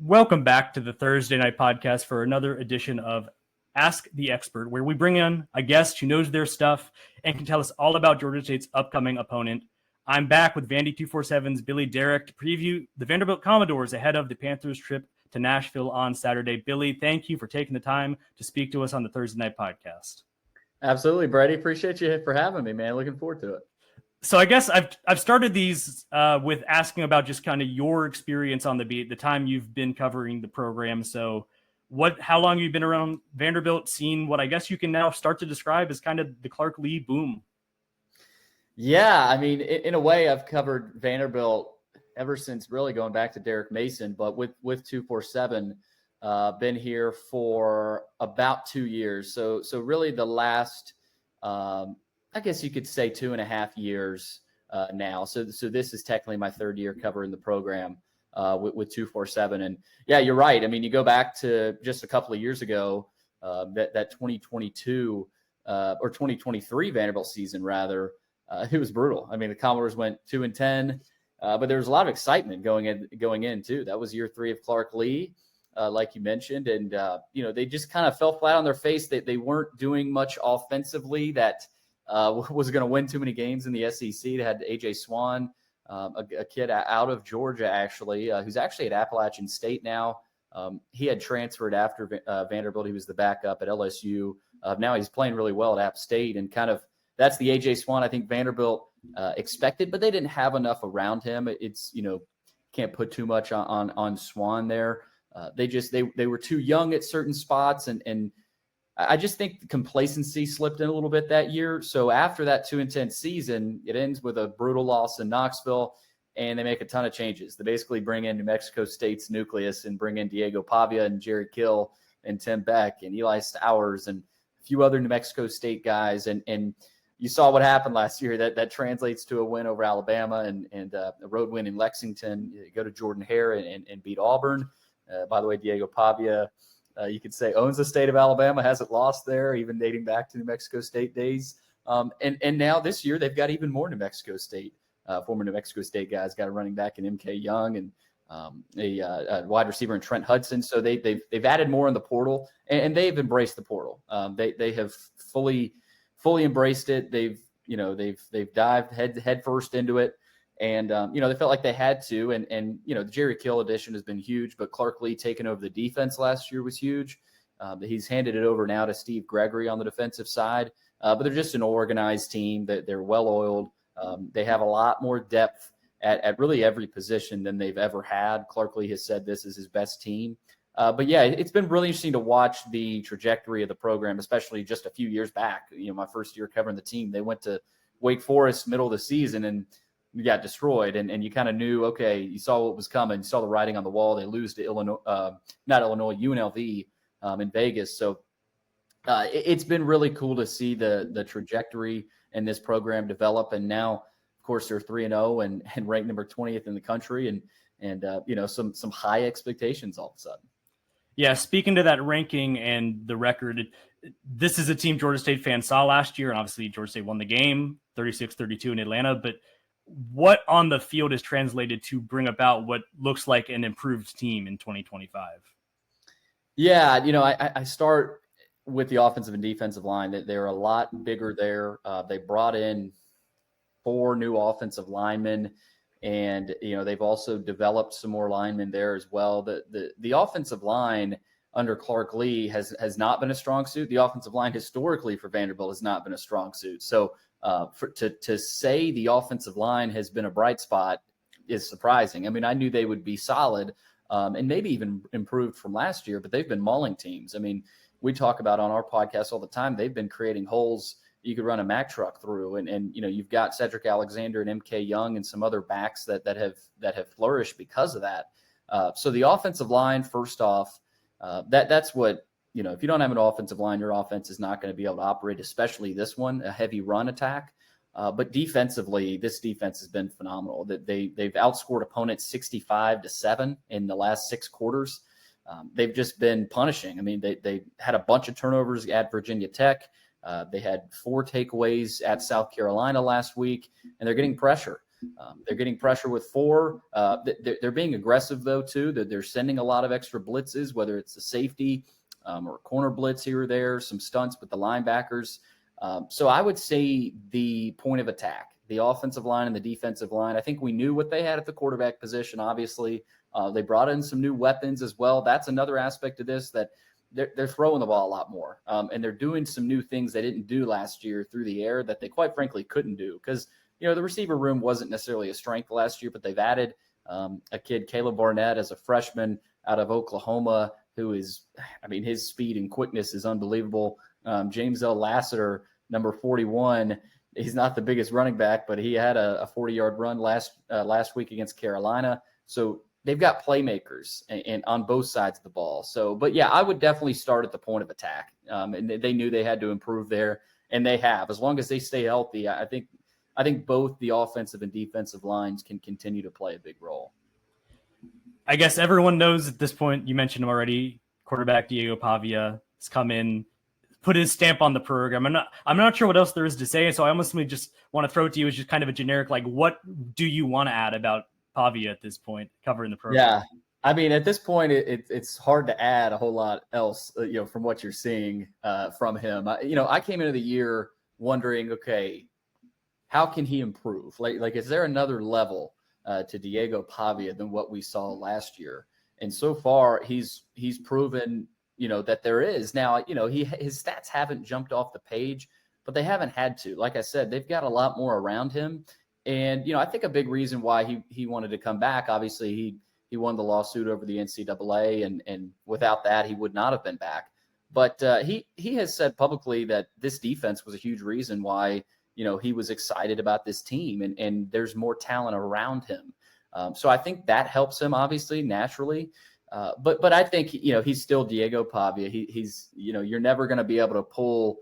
Welcome back to the Thursday Night Podcast for another edition of Ask the Expert, where we bring in a guest who knows their stuff and can tell us all about Georgia State's upcoming opponent. I'm back with Vandy 247's Billy Derrick to preview the Vanderbilt Commodores ahead of the Panthers' trip to Nashville on Saturday. Billy, thank you for taking the time to speak to us on the Thursday Night Podcast. Absolutely, Brady. Appreciate you for having me, man. Looking forward to it. So I guess I've started these with asking about just kind of your experience on the beat, the time you've been covering the program. So how long have you been around Vanderbilt, seen what I guess you can now start to describe as kind of the Lea Boom? Yeah, I mean, in a way, I've covered Vanderbilt ever since really going back to Derrick Mason, but with 247, been here for about 2 years. So really the last I guess you could say 2.5 years now. So this is technically my third year covering the program with 247. And yeah, you're right. I mean, you go back to just a couple of years ago, that 2022 or 2023 Vanderbilt season, rather, it was brutal. I mean, the Commodores went 2-10, but there was a lot of excitement going in too. That was year 3 of Clark Lea, like you mentioned. And, they just kind of fell flat on their face. They weren't doing much offensively that was going to win too many games in the SEC. They had A.J. Swan, a kid out of Georgia, actually, who's actually at Appalachian State now. He had transferred after Vanderbilt. He was the backup at LSU. Now he's playing really well at App State, and kind of that's the A.J. Swan I think Vanderbilt expected, but they didn't have enough around him. It's, can't put too much on Swan there. They were too young at certain spots, and I just think complacency slipped in a little bit that year. So after that 2-10 season, it ends with a brutal loss in Knoxville, and they make a ton of changes. They basically bring in New Mexico State's nucleus and bring in Diego Pavia and Jerry Kill and Tim Beck and Eli Stowers and a few other New Mexico State guys. And you saw what happened last year. That translates to a win over Alabama and a road win in Lexington. You go to Jordan Hare and beat Auburn. By the way, Diego Pavia, you could say, owns the state of Alabama, hasn't lost there, even dating back to New Mexico State days. And now this year they've got even more New Mexico State, former New Mexico State guys, got a running back in MK Young and a wide receiver in Trent Hudson. So they've added more in the portal, and they've embraced the portal. They have fully embraced it. They've dived head first into it. And, they felt like they had to. And the Jerry Kill addition has been huge, but Clark Lea taking over the defense last year was huge. He's handed it over now to Steve Gregory on the defensive side. But they're just an organized team. They're well-oiled. They have a lot more depth at really every position than they've ever had. Clark Lea has said this is his best team. But, yeah, it's been really interesting to watch the trajectory of the program, especially just a few years back. My first year covering the team, they went to Wake Forest middle of the season, and you got destroyed, and you kind of knew, okay, you saw what was coming. You saw the writing on the wall. They lose to UNLV in Vegas. So it's been really cool to see the trajectory in this program develop. And now, of course, they're 3-0 and ranked number 20th in the country, and some high expectations all of a sudden. Yeah, speaking to that ranking and the record, this is a team Georgia State fans saw last year, and obviously Georgia State won the game 36-32 in Atlanta, but what on the field is translated to bring about what looks like an improved team in 2025? Yeah, I start with the offensive and defensive line. That they're a lot bigger there. They brought in 4 new offensive linemen, and they've also developed some more linemen there as well. The offensive line under Clark Lea has not been a strong suit. The offensive line historically for Vanderbilt has not been a strong suit. So to say the offensive line has been a bright spot is surprising. I mean, I knew they would be solid and maybe even improved from last year, but they've been mauling teams. I mean, we talk about on our podcast all the time, they've been creating holes you could run a Mack truck through. And you've got Cedric Alexander and MK Young and some other backs that have flourished because of that. So the offensive line, first off, that's what, if you don't have an offensive line, your offense is not going to be able to operate, especially this one, a heavy run attack. But defensively, this defense has been phenomenal. They've outscored opponents 65-7 in the last 6 quarters. They've just been punishing. I mean, they had a bunch of turnovers at Virginia Tech. They had 4 takeaways at South Carolina last week, and they're getting pressure. They're getting pressure with 4. They're being aggressive, though, too. They're sending a lot of extra blitzes, whether it's a safety or a corner blitz here or there, some stunts with the linebackers. So I would say the point of attack, the offensive line and the defensive line, I think we knew what they had at the quarterback position, obviously. They brought in some new weapons as well. That's another aspect of this, that they're throwing the ball a lot more. And they're doing some new things they didn't do last year through the air that they quite frankly couldn't do, because the receiver room wasn't necessarily a strength last year, but they've added a kid, Caleb Barnett, as a freshman out of Oklahoma, who is, his speed and quickness is unbelievable. James L. Lassiter, number 41, he's not the biggest running back, but he had a 40-yard run last week against Carolina. So they've got playmakers and on both sides of the ball. So, but yeah, I would definitely start at the point of attack. And they knew they had to improve there, and they have. As long as they stay healthy, I think both the offensive and defensive lines can continue to play a big role. I guess everyone knows at this point, you mentioned him already, quarterback Diego Pavia has come in, put his stamp on the program. I'm not sure what else there is to say, so I almost just want to throw it to you as just kind of a generic, like, what do you want to add about Pavia at this point, covering the program? Yeah, at this point, it's hard to add a whole lot else, from what you're seeing from him. I came into the year wondering, okay, how can he improve? Like, is there another level to Diego Pavia than what we saw last year? And so far, he's proven, that there is. Now, his stats haven't jumped off the page, but they haven't had to. Like I said, they've got a lot more around him. And, I think a big reason why he wanted to come back, obviously, he won the lawsuit over the NCAA, and without that, he would not have been back. But he has said publicly that this defense was a huge reason why, he was excited about this team, and there's more talent around him. So I think that helps him, obviously, naturally. But I think, he's still Diego Pavia. He's you're never going to be able to pull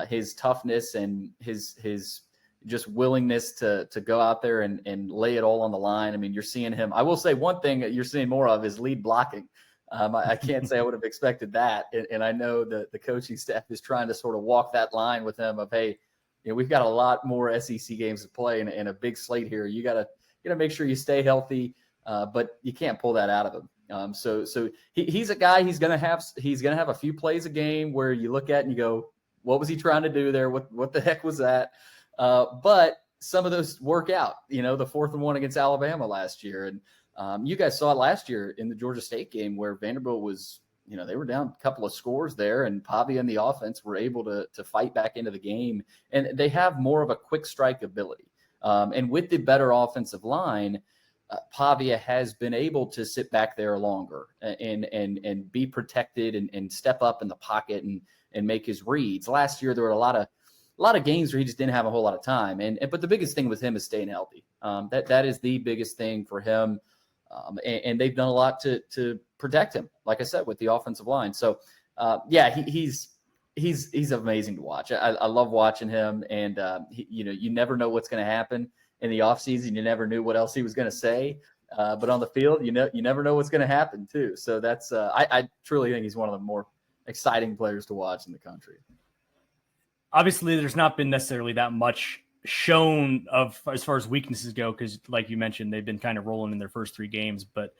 his toughness and his just willingness to go out there and lay it all on the line. You're seeing him. I will say one thing that you're seeing more of is lead blocking. I can't say I would have expected that. And I know that the coaching staff is trying to sort of walk that line with him of, hey, we've got a lot more SEC games to play and a big slate here. You got to make sure you stay healthy, but you can't pull that out of him. So he's a guy. He's gonna have a few plays a game where you look at and you go, what was he trying to do there? What the heck was that? But some of those work out. The 4th and 1 against Alabama last year, and you guys saw it last year in the Georgia State game where Vanderbilt was. They were down a couple of scores there, and Pavia and the offense were able to fight back into the game, and they have more of a quick strike ability. And with the better offensive line, Pavia has been able to sit back there longer and be protected and step up in the pocket and make his reads. Last year, there were a lot of games where he just didn't have a whole lot of time. But the biggest thing with him is staying healthy. That is the biggest thing for him. And they've done a lot to protect him, like I said, with the offensive line. So, he's amazing to watch. I love watching him, and you never know what's going to happen in the offseason. You never knew what else he was going to say, but on the field, you never know what's going to happen too. So that's I truly think he's one of the more exciting players to watch in the country. Obviously, there's not been necessarily that much shown of as far as weaknesses go, because like you mentioned, they've been kind of rolling in their first 3 games. But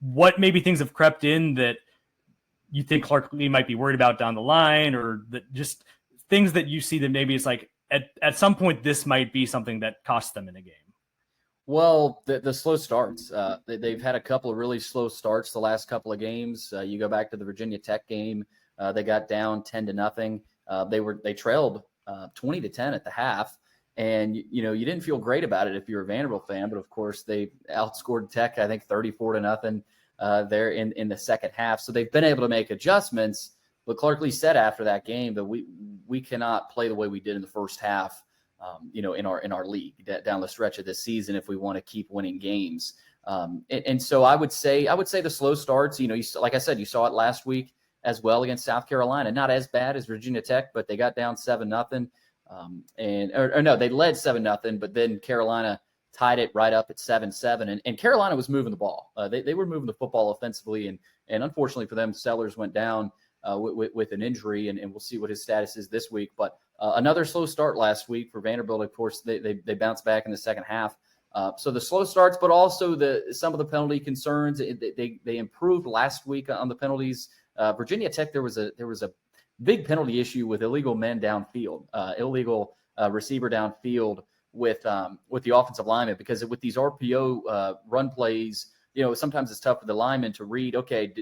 what maybe things have crept in that you think Clark Lee might be worried about down the line, or that just things that you see that maybe it's like at some point this might be something that costs them in a game? Well, the slow starts. They've had a couple of really slow starts the last couple of games. You go back to the Virginia Tech game, they got down 10-0. They trailed 20-10 at the half. And, you didn't feel great about it if you were a Vanderbilt fan, but of course they outscored Tech, I think 34-0 there in the second half. So they've been able to make adjustments, but Clark Lee said after that game that we cannot play the way we did in the first half, in our league down the stretch of this season if we want to keep winning games. And so I would say the slow starts, like I said, you saw it last week as well against South Carolina, not as bad as Virginia Tech, but they got down 7-0. They led 7-0, but then Carolina tied it right up at 7-7, and Carolina was moving the ball. They were moving the football offensively, and unfortunately for them, Sellers went down with an injury, and we'll see what his status is this week. But another slow start last week for Vanderbilt. Of course, they bounced back in the second half. So the slow starts, but also some of the penalty concerns. They improved last week on the penalties. Virginia Tech, there was a big penalty issue with illegal men downfield, illegal receiver downfield with the offensive lineman, because with these RPO run plays, sometimes it's tough for the lineman to read, okay,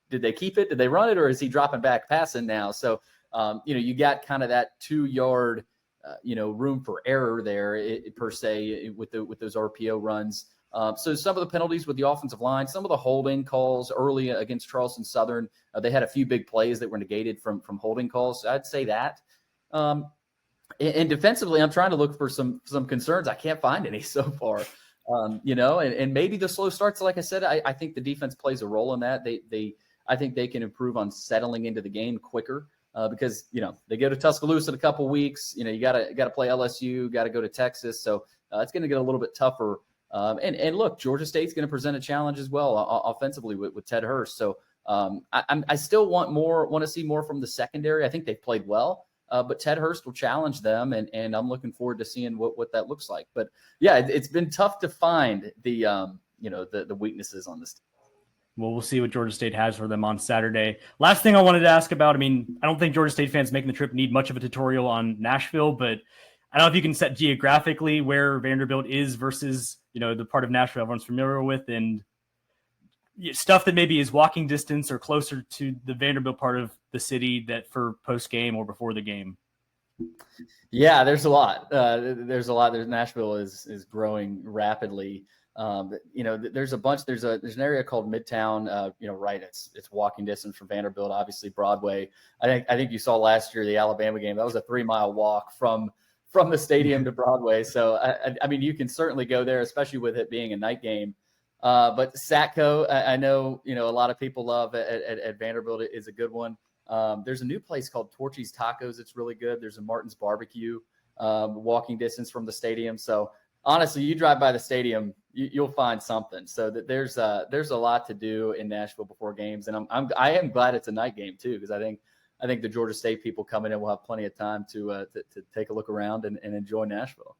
did they keep it? Did they run it? Or is he dropping back passing now? So, you got kind of that 2-yard, room for error there per se with those RPO runs. So some of the penalties with the offensive line, some of the holding calls early against Charleston Southern, they had a few big plays that were negated from holding calls. So I'd say that. And defensively, I'm trying to look for some concerns. I can't find any so far. And maybe the slow starts, like I said, I think the defense plays a role in that. I think they can improve on settling into the game quicker. Because they go to Tuscaloosa in a couple of weeks. You got to play LSU, got to go to Texas, so it's going to get a little bit tougher. And look, Georgia State's going to present a challenge as well offensively with Ted Hurst. So I still want to see more from the secondary. I think they've played well, but Ted Hurst will challenge them, and I'm looking forward to seeing what that looks like. But yeah, it's been tough to find the weaknesses on this team. Well, we'll see what Georgia State has for them on Saturday. Last thing I wanted to ask about, I don't think Georgia State fans making the trip need much of a tutorial on Nashville, but I don't know if you can set geographically where Vanderbilt is versus, the part of Nashville everyone's familiar with, and stuff that maybe is walking distance or closer to the Vanderbilt part of the city that for post-game or before the game. Yeah, there's a lot. Nashville is growing rapidly. There's a bunch. There's an area called Midtown. Right. It's walking distance from Vanderbilt. Obviously, Broadway. I think you saw last year the Alabama game. That was a 3-mile walk from the stadium to Broadway. So I mean, you can certainly go there, especially with it being a night game. But Satco, I know a lot of people love at Vanderbilt is a good one. There's a new place called Torchy's Tacos. It's really good. There's a Martin's Barbecue, walking distance from the stadium. So honestly, you drive by the stadium, you'll find something. So that there's a lot to do in Nashville before games, and I am glad it's a night game too, because I think the Georgia State people coming in will have plenty of time to take a look around and enjoy Nashville.